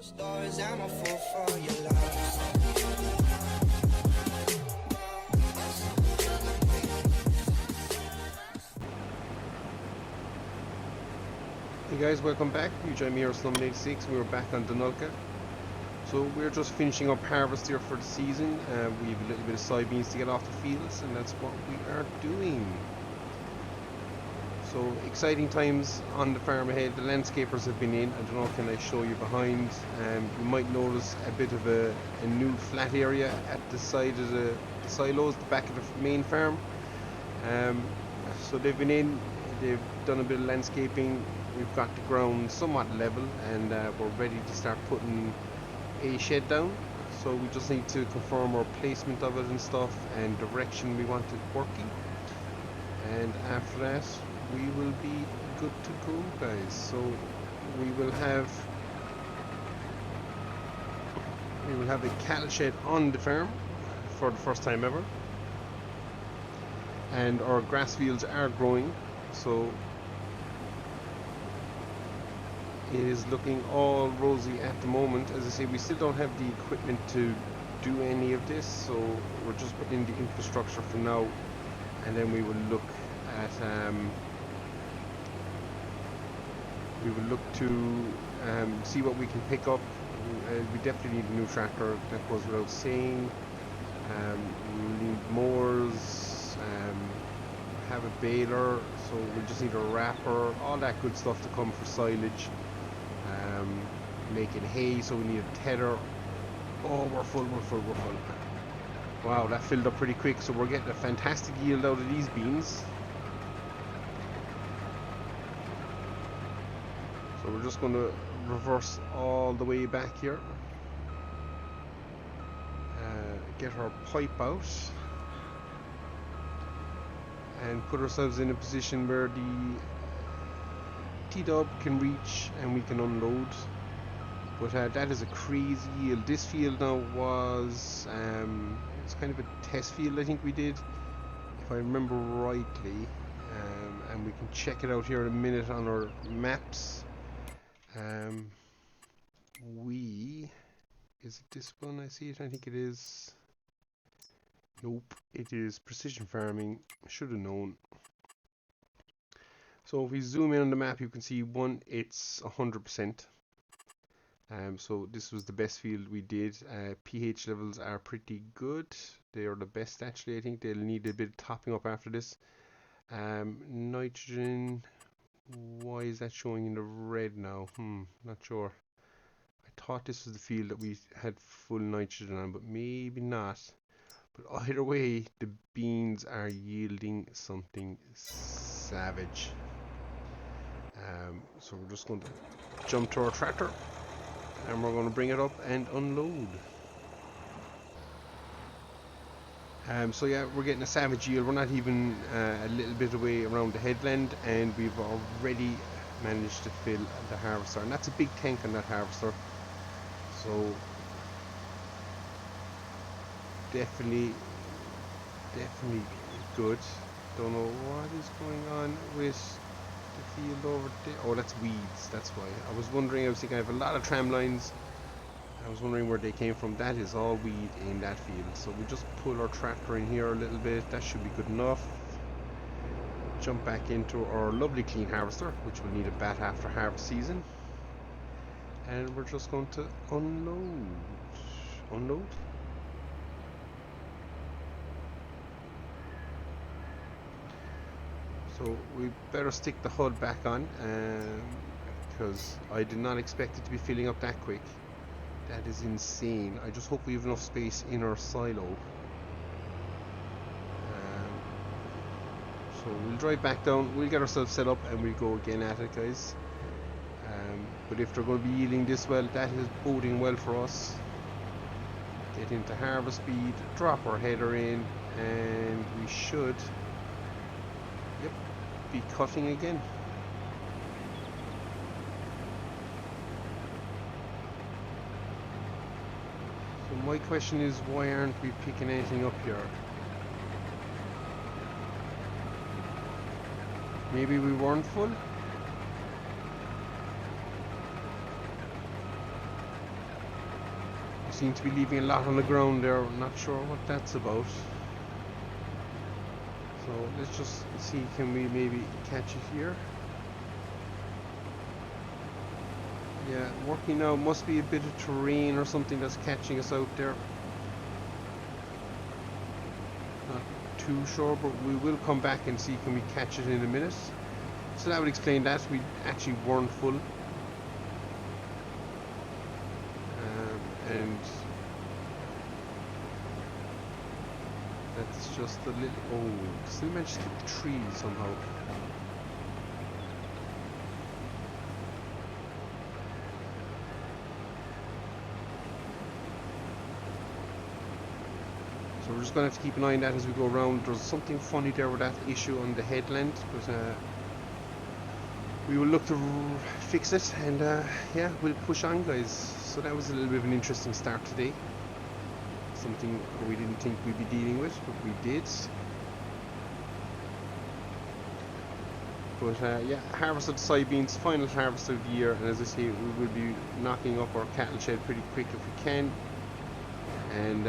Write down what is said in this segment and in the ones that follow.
Stories, I'm a fool for your love. Hey guys, welcome back. You join me here at Slum86. We're back on Dunalka. So we're just finishing up harvest here for the season. We have a little bit of soybeans to get off the fields, and that's what we are doing. So exciting times on the farm ahead. The landscapers have been in. I don't know, can I show you behind? You might notice a bit of a new flat area at the side of the silos, the back of the main farm. So they've been in, they've done a bit of landscaping. We've got the ground somewhat level, and we're ready to start putting a shed down. So we just need to confirm our placement of it and stuff, and direction we want it working. And after that, we will be good to go, guys. So we will have a cattle shed on the farm for the first time ever, and our grass fields are growing, so it is looking all rosy at the moment. As I say, we still don't have the equipment to do any of this, so we're just putting in the infrastructure for now, and then we will look at to see what we can pick up. We definitely need a new tractor, that goes without saying. We need mowers, have a baler, so we just need a wrapper, all that good stuff to come for silage. Making hay, so we need a tether. Oh, we're full. Wow, that filled up pretty quick, so we're getting a fantastic yield out of these beans. So we're just going to reverse all the way back here. Get our pipe out and put ourselves in a position where the T-dub can reach and we can unload. But that is a crazy yield. This field now was it's kind of a test field, I think we did, if I remember rightly, and we can check it out here in a minute on our maps. Is it this one? I see it. I think it is. Nope, it is precision farming. Should have known. So if we zoom in on the map, you can see it's 100%. So this was the best field we did. pH levels are pretty good. They are the best, actually. I think they'll need a bit of topping up after this. Nitrogen, why is that showing in the red now? Not sure. I thought this was the field that we had full nitrogen on, but maybe not. But either way, the beans are yielding something savage. So we're just going to jump to our tractor, and we're going to bring it up and unload. So yeah, we're getting a savage yield. We're not even a little bit away around the headland, and we've already managed to fill the harvester, and that's a big tank on that harvester. So definitely good. Don't know what is going on with the field over there. Oh, that's weeds, that's why. I was thinking I have a lot of tram lines. I was wondering where they came from. That is all weed in that field. So we just pull our tractor in here a little bit. That should be good enough. Jump back into our lovely clean harvester, which will need a bat after harvest season. And we're just going to unload. So we better stick the hood back on, because I did not expect it to be filling up that quick. That is insane. I just hope we have enough space in our silo. So we'll drive back down, we'll get ourselves set up, and we'll go again at it, guys. But if they're going to be yielding this well, that is boding well for us. Get into harvest speed, drop our header in, and we should be cutting again. So my question is, why aren't we picking anything up here? Maybe we weren't full? Seem to be leaving a lot on the ground there. I'm not sure what that's about. So let's just see, can we maybe catch it here? Yeah, working now. Must be a bit of terrain or something that's catching us out there. Not too sure, but we will come back and see can we catch it in a minute. So that would explain that we actually weren't full. And that's just a little... Oh, still managed to hit the tree somehow. So we're just going to have to keep an eye on that as we go around. There's something funny there with that issue on the headland, but we will look to fix it, and yeah, we'll push on, guys. So that was a little bit of an interesting start today. Something we didn't think we'd be dealing with, but we did. But yeah, harvest of the soybeans, final harvest of the year, and as I say, we will be knocking up our cattle shed pretty quick if we can. And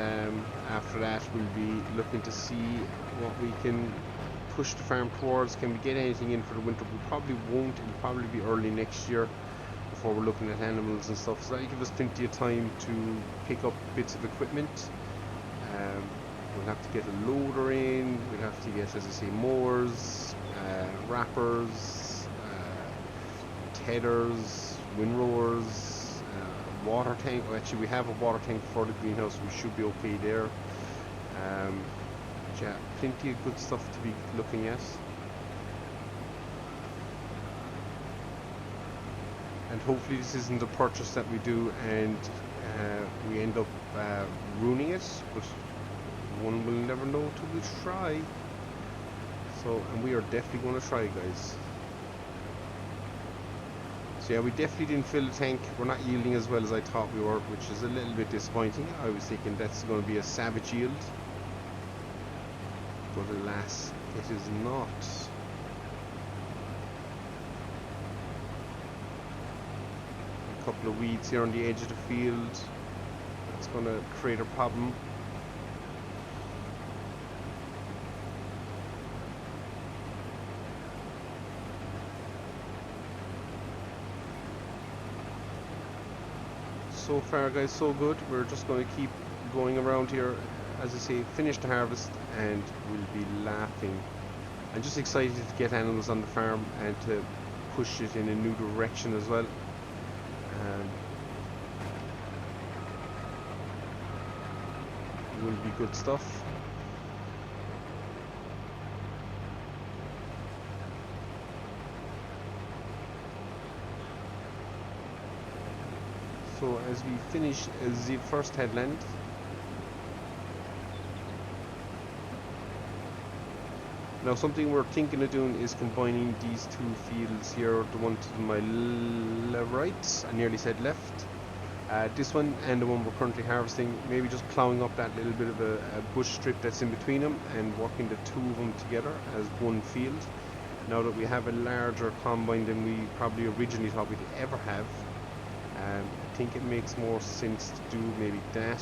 after that, we'll be looking to see what we can push the farm towards. Can we get anything in for the winter? We probably won't. It'll probably be early next year before we're looking at animals and stuff. So that'll give us plenty of time to pick up bits of equipment. We'll have to get a loader in. We'll have to get, as I say, mowers, wrappers, tethers, windrowers, water tank. Well, actually, we have a water tank for the greenhouse. We should be okay there. Yeah, plenty of good stuff to be looking at. And hopefully this isn't a purchase that we do and we end up ruining it, but one will never know till we try. So, and we are definitely going to try, guys. So yeah, we definitely didn't fill the tank. We're not yielding as well as I thought we were, which is a little bit disappointing. I was thinking that's going to be a savage yield, but alas, it is not. A couple of weeds here on the edge of the field. That's going to create a problem. So far, guys, so good. We're just going to keep going around here, as I say, finish the harvest, and we'll be laughing. I'm just excited to get animals on the farm and to push it in a new direction as well. Will be good stuff. So as we finish the first headland, now something we're thinking of doing is combining these two fields here, the one to my right, I nearly said left, this one and the one we're currently harvesting, maybe just ploughing up that little bit of a bush strip that's in between them and working the two of them together as one field. Now that we have a larger combine than we probably originally thought we'd ever have, I think it makes more sense to do maybe that.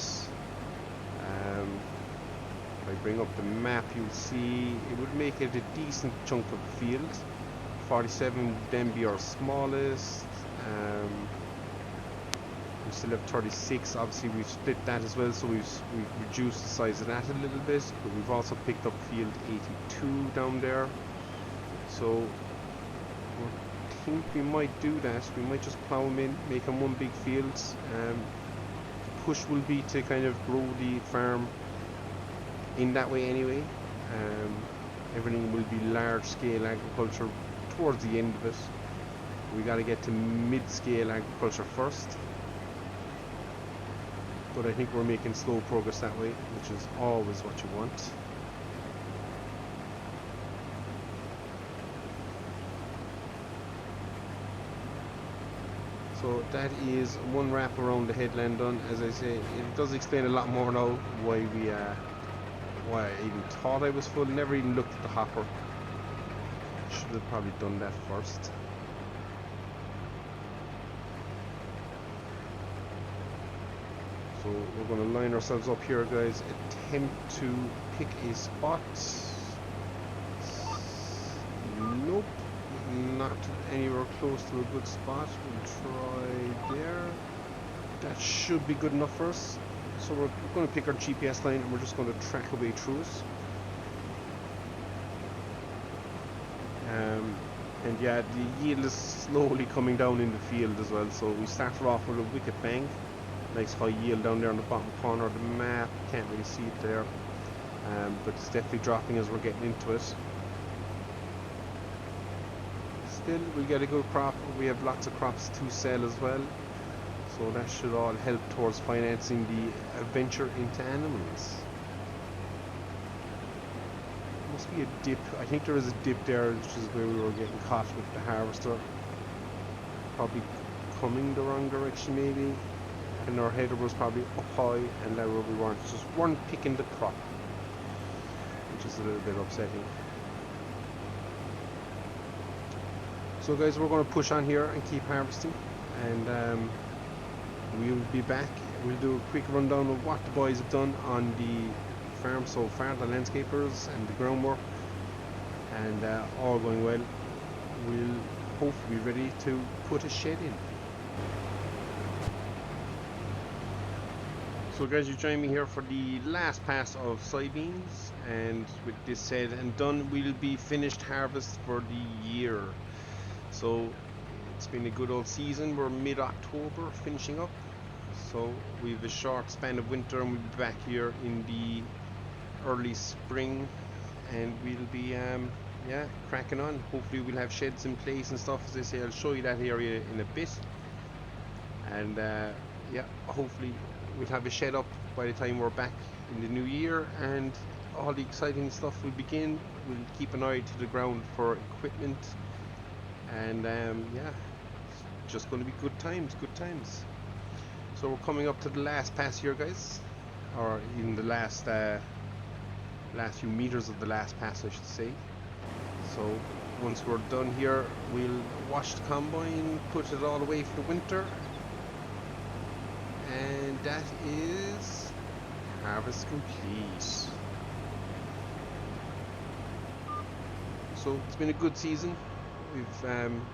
If I bring up the map, you'll see it would make it a decent chunk of the field. 47 would then be our smallest. We still have 36. Obviously, we've split that as well, so we've reduced the size of that a little bit. But we've also picked up field 82 down there. So I think we might do that. We might just plough them in, make them one big field. The push will be to kind of grow the farm in that way anyway. Everything will be large scale agriculture towards the end of it. We got to get to mid-scale agriculture first, but I think we're making slow progress that way, which is always what you want. So that is one wrap around the headland done. As I say, it does explain a lot more now why why I even thought I was full. Never even looked at the hopper. Should have probably done that first. So we're going to line ourselves up here, guys. Attempt to pick a spot. Nope, not anywhere close to a good spot. We'll try there. That should be good enough for us. So we're going to pick our GPS line and we're just going to track our way through it. And yeah, the yield is slowly coming down in the field as well. So we started off with a wicked bang. Nice high yield down there in the bottom corner of the map. Can't really see it there. But it's definitely dropping as we're getting into it. Still, we get a good crop. We have lots of crops to sell as well. So that should all help towards financing the adventure into animals. Must be a dip. I think there is a dip there, which is where we were getting caught with the harvester. Probably coming the wrong direction maybe. And our header was probably up high and there we weren't picking the crop. Which is a little bit upsetting. So guys, we're going to push on here and keep harvesting. And we'll be back. We'll do a quick rundown of what the boys have done on the farm so far, the landscapers and the groundwork, and all going well. We'll hopefully be ready to put a shed in. So guys, you join me here for the last pass of soybeans, and with this said and done, we'll be finished harvest for the year. So it's been a good old season. We're mid-October finishing up, so we've a short span of winter and we'll be back here in the early spring and we'll be yeah, cracking on. Hopefully we'll have sheds in place and stuff. As I say, I'll show you that area in a bit, and yeah, hopefully we'll have a shed up by the time we're back in the new year and all the exciting stuff will begin. We'll keep an eye to the ground for equipment, and yeah, it's just going to be good times. So we're coming up to the last pass here, guys, or in the last few meters of the last pass, I should say. So once we're done here, we'll wash the combine, put it all away for the winter, and that is harvest complete. So it's been a good season. We've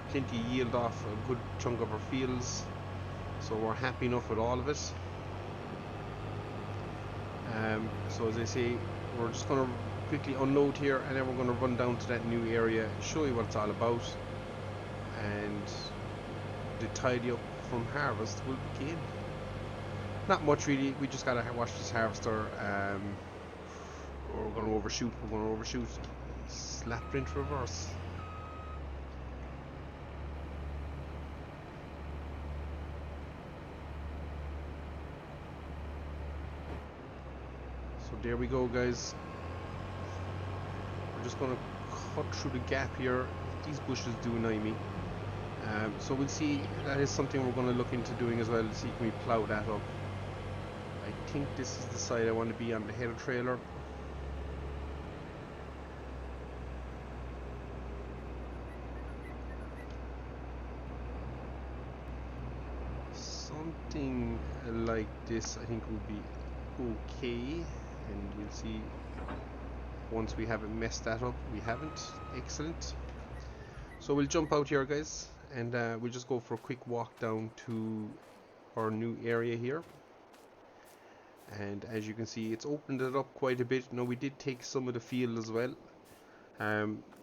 plenty yield off a good chunk of our fields, so we're happy enough with all of it. So as I say, we're just going to quickly unload here and then we're going to run down to that new area, show you what it's all about, and the tidy up from harvest will begin. Not much really, we just gotta wash this harvester. We're going to overshoot, slap it into reverse. So there we go, guys. We're just going to cut through the gap here. These bushes do annoy me. So we'll see, that is something we're going to look into doing as well, to see can we plough that up. I think this is the side I want to be on, the header trailer. Something like this I think will be okay, and we'll see once we haven't messed that up. We haven't. Excellent. So we'll jump out here, guys, and we'll just go for a quick walk down to our new area here. And as you can see, it's opened it up quite a bit. Now we did take some of the field as well,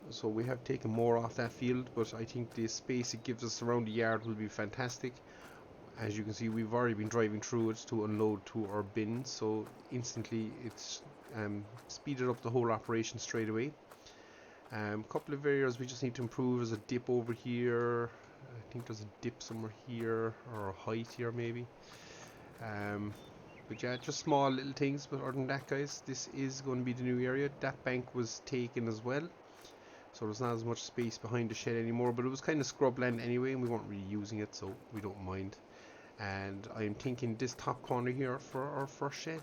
so we have taken more off that field, but I think the space it gives us around the yard will be fantastic. As you can see, we've already been driving through it to unload to our bin, so instantly it's speeded up the whole operation straight away. Couple of areas we just need to improve. There's a dip over here. I think there's a dip somewhere here, or a height here maybe. But yeah, just small little things. But other than that, guys, this is going to be the new area. That bank was taken as well, so there's not as much space behind the shed anymore, but it was kind of scrubland anyway and we weren't really using it, so we don't mind. And I'm thinking this top corner here for our first shed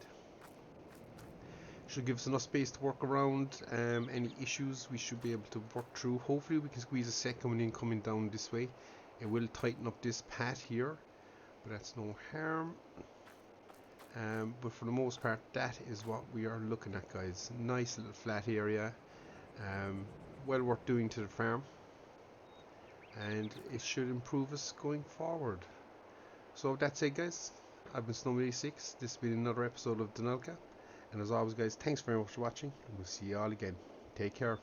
should give us enough space to work around. Any issues we should be able to work through. Hopefully we can squeeze a set coming down this way. It will tighten up this path here, but that's no harm. But for the most part, that is what we are looking at, guys. Nice little flat area, well worth doing to the farm, and it should improve us going forward. So that's it, guys. I've been Snow86. This has been another episode of Dunalka, and as always, guys, thanks very much for watching, and we'll see you all again. Take care.